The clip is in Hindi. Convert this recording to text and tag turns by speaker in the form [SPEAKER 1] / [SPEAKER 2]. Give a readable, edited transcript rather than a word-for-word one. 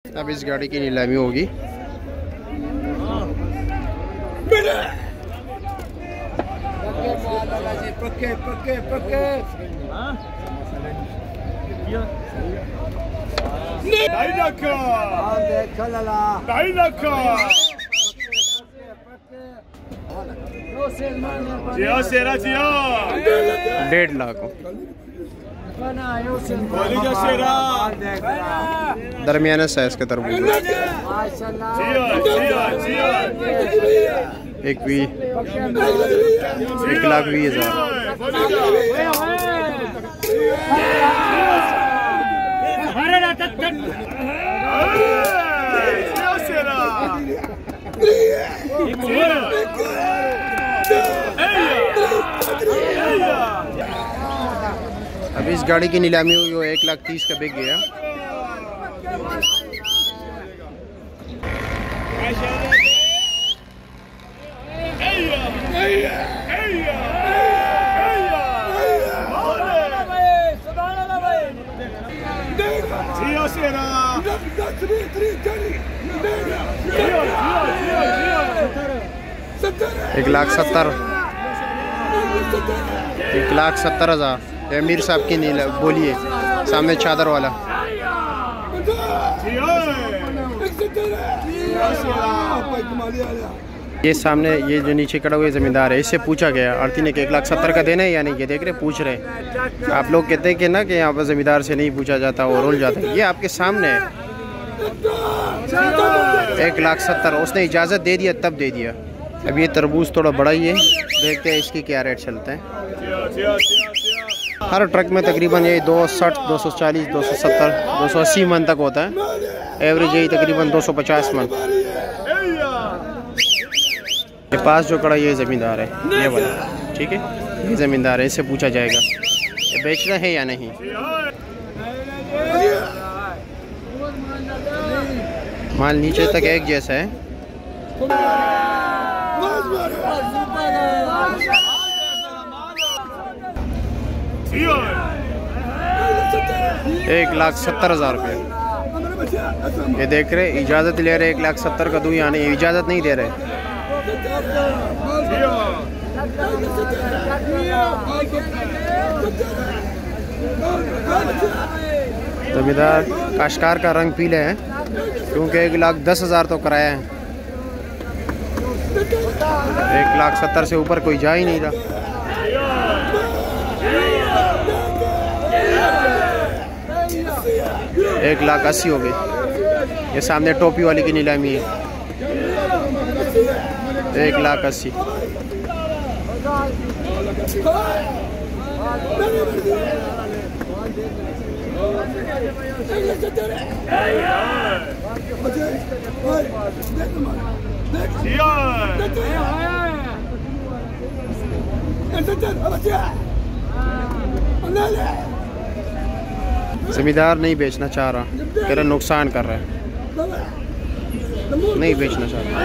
[SPEAKER 1] अब इस गाड़ी की नीलामी होगी।
[SPEAKER 2] पक्के पक्के पक्के
[SPEAKER 3] 2 ਲੱਖ 2 ਲੱਖ जियो शेरा जियो
[SPEAKER 1] 1.5 लाख
[SPEAKER 3] बोली जो शेरा
[SPEAKER 1] दरमियाना साइज का तरबूज
[SPEAKER 3] जियो जियो जियो
[SPEAKER 1] 1,20,000। अब इस गाड़ी की नीलामी हुई वो 1,30,000 का बिक गया।
[SPEAKER 3] जियो शेरा
[SPEAKER 1] 1,70,000। अमीर साहब की नीला बोलिए सामने चादर वाला। ये सामने ये जो नीचे खड़ा हुआ ज़मींदार है, इससे पूछा गया आरती ने कि 1,70,000 का देना है या नहीं। ये देख रहे पूछ रहे। आप लोग कहते हैं कि ना कि यहाँ पर ज़मींदार से नहीं पूछा जाता और रुल जाता है। ये आपके सामने है 1,70,000 उसने इजाज़त दे दिया तब दे दिया। अब ये तरबूज थोड़ा बड़ा ही है, देखते हैं इसकी क्या रेट चलते हैं। हर ट्रक में तकरीबन ये 260, 240, 270, 280 मन तक होता है। एवरेज यही तकरीबन 250 मन। ये पास जो खड़ा ये ज़मींदार है, ये वाला, ठीक है, ये ज़मींदार है, इससे पूछा जाएगा ये बेचना है या नहीं। माल नीचे तक एक जैसा है। 1,70,000 रुपये। ये देख रहे इजाज़त ले रहे 1,70,000 का दूँ या नहीं, इजाज़त नहीं दे रहे। ज़मींदार काश्तकार का रंग पीले है क्योंकि 1,10,000 तो कराया है। 1,70,000 से ऊपर कोई जा ही नहीं रहा। 1,80,000 हो गई। ये सामने टोपी वाली की नीलामी है 1,80,000। ज़मींदार नहीं बेचना चाह रहा, कह रहा नुकसान कर रहा है, नहीं बेचना चाह रहा।